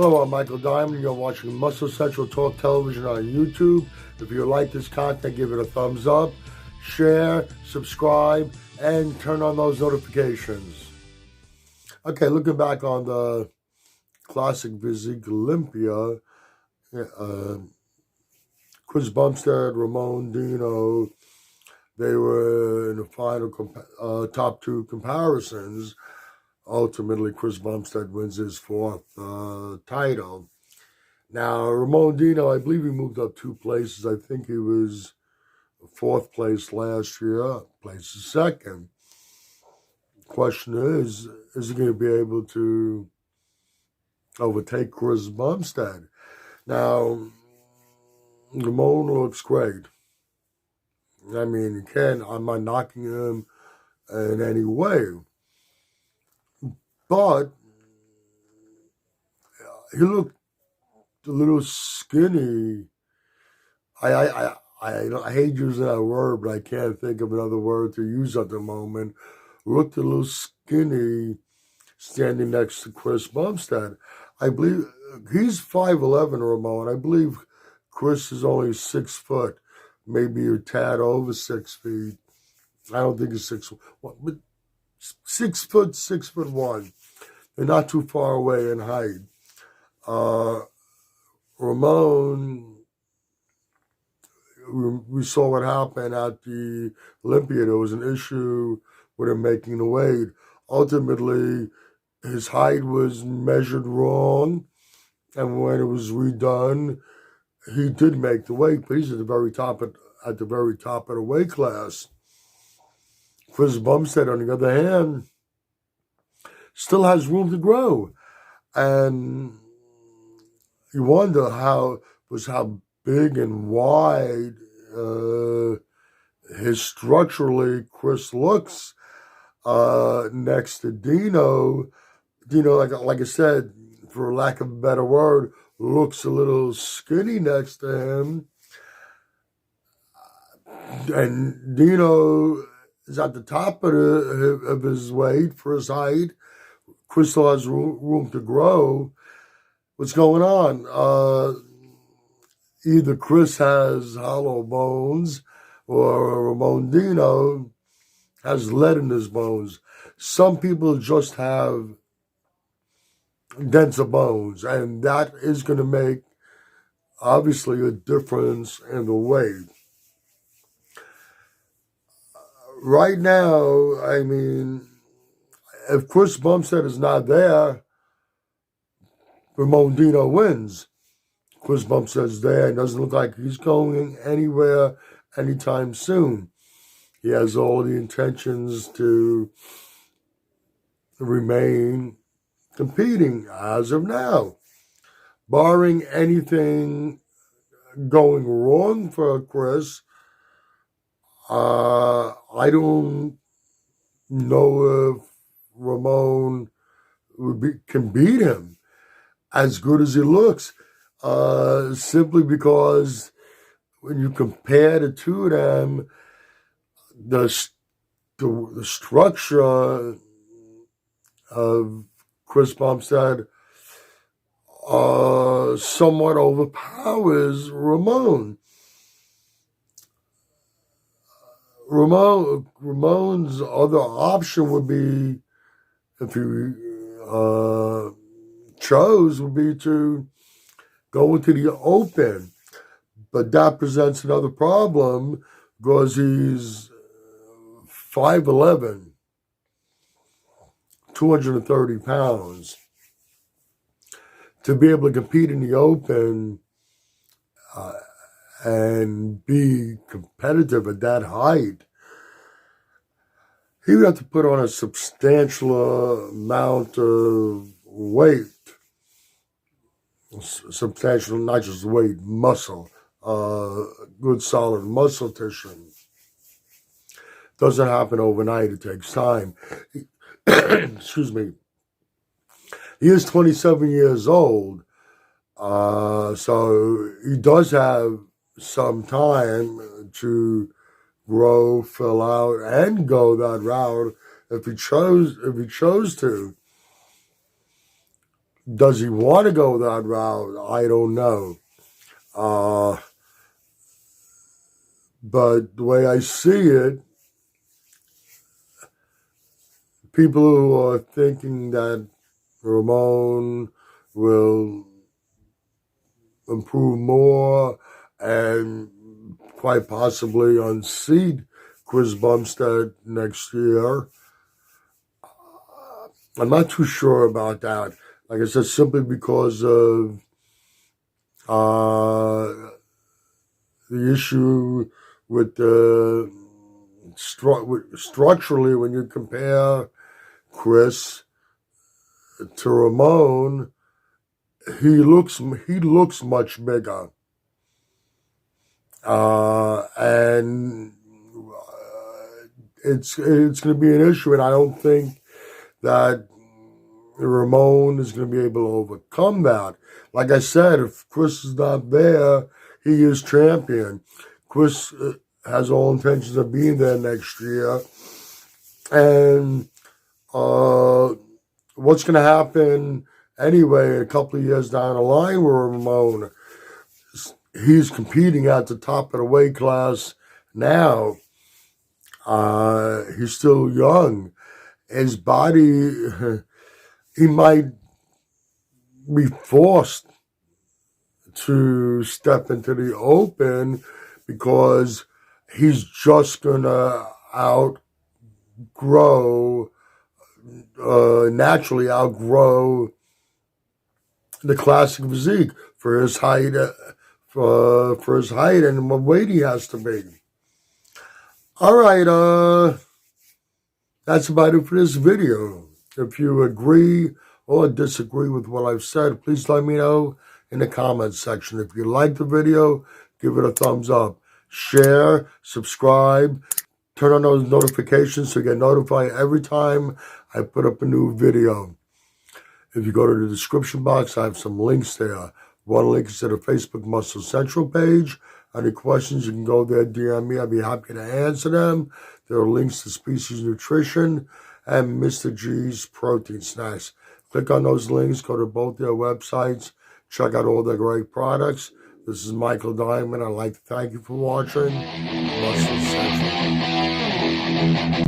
Hello, I'm Michael Diamond. You're watching Muscle Central Talk Television on YouTube. If you like this content, give it a thumbs up, share, subscribe, and turn on those notifications. Okay, looking back on the Classic Physique Olympia, Chris Bumstead, Ramon Dino, they were in the final top two comparisons. Ultimately, Chris Bumstead wins his fourth title. Now, Ramon Dino, I believe he moved up 2 places. I think he was 4th place last year, placed second. Question is he going to be able to overtake Chris Bumstead? Now, Ramon looks great. I mean, I'm not knocking him in any way. But he looked a little skinny. I hate using that word, but I can't think of another word to use at the moment. Looked a little skinny standing next to Chris Bumstead. I believe he's 5'11", Ramon. I believe Chris is only 6 foot, maybe a tad over 6 feet. I don't think he's 6'1", but 6 foot, 6'1". They're not too far away in height. Ramon, we saw what happened at the Olympia. There was an issue with him making the weight. Ultimately, his height was measured wrong, and when it was redone, he did make the weight, but he's at the very top of the weight class. Chris Bumstead, on the other hand, still has room to grow, and you wonder how big and wide his structurally Chris looks next to Dino. Dino, like I said, for lack of a better word, looks a little skinny next to him. And Dino is at the top of his weight for his height. Chris still has room to grow. What's going on? Either Chris has hollow bones or Ramon Dino has lead in his bones. Some people just have denser bones, and that is going to make, obviously, a difference in the weight. Right now, I mean, if Chris Bumstead is not there, Ramon Dino wins. Chris Bumstead's there. It doesn't look like he's going anywhere anytime soon. He has all the intentions to remain competing as of now. Barring anything going wrong for Chris, I don't know if Ramon can beat him as good as he looks. Simply because when you compare the two of them, the structure of Chris Bumstead somewhat overpowers Ramon. Ramon's other option would be, if he chose, would be to go into the open. But that presents another problem because he's 5'11", 230 pounds. To be able to compete in the open and be competitive at that height, he would have to put on a substantial amount of weight. Substantial, not just weight, muscle, good solid muscle tissue. Doesn't happen overnight, it takes time. Excuse me. He is 27 years old, so he does have some time to grow, fill out, and go that route if he chose to. Does he want to go that route? I don't know. But the way I see it, people who are thinking that Ramon will improve more and quite possibly unseat Chris Bumstead next year, I'm not too sure about that. Like I said, simply because of the issue with the structurally, when you compare Chris to Ramon, he looks much bigger, and it's going to be an issue, and I don't think that Ramon is going to be able to overcome that. Like I said, if Chris is not there, he is champion. Chris has all intentions of being there next year. And what's going to happen anyway a couple of years down the line with Ramon? He's competing at the top of the weight class now. He's still young. His body, he might be forced to step into the open because he's just going to naturally outgrow the classic physique for his height, for his height and what weight he has to be. All right, that's about it for this video. If you agree or disagree with what I've said, please let me know in the comments section. If you like the video, give it a thumbs up. Share, subscribe, turn on those notifications so you get notified every time I put up a new video. If you go to the description box, I have some links there. One link is to the Facebook Muscle Central page. Any questions, you can go there, DM me. I'd be happy to answer them. There are links to Species Nutrition and Mr. G's Protein Snacks. Click on those links, go to both their websites, check out all their great products. This is Michael Diamond. I'd like to thank you for watching Muscle Central.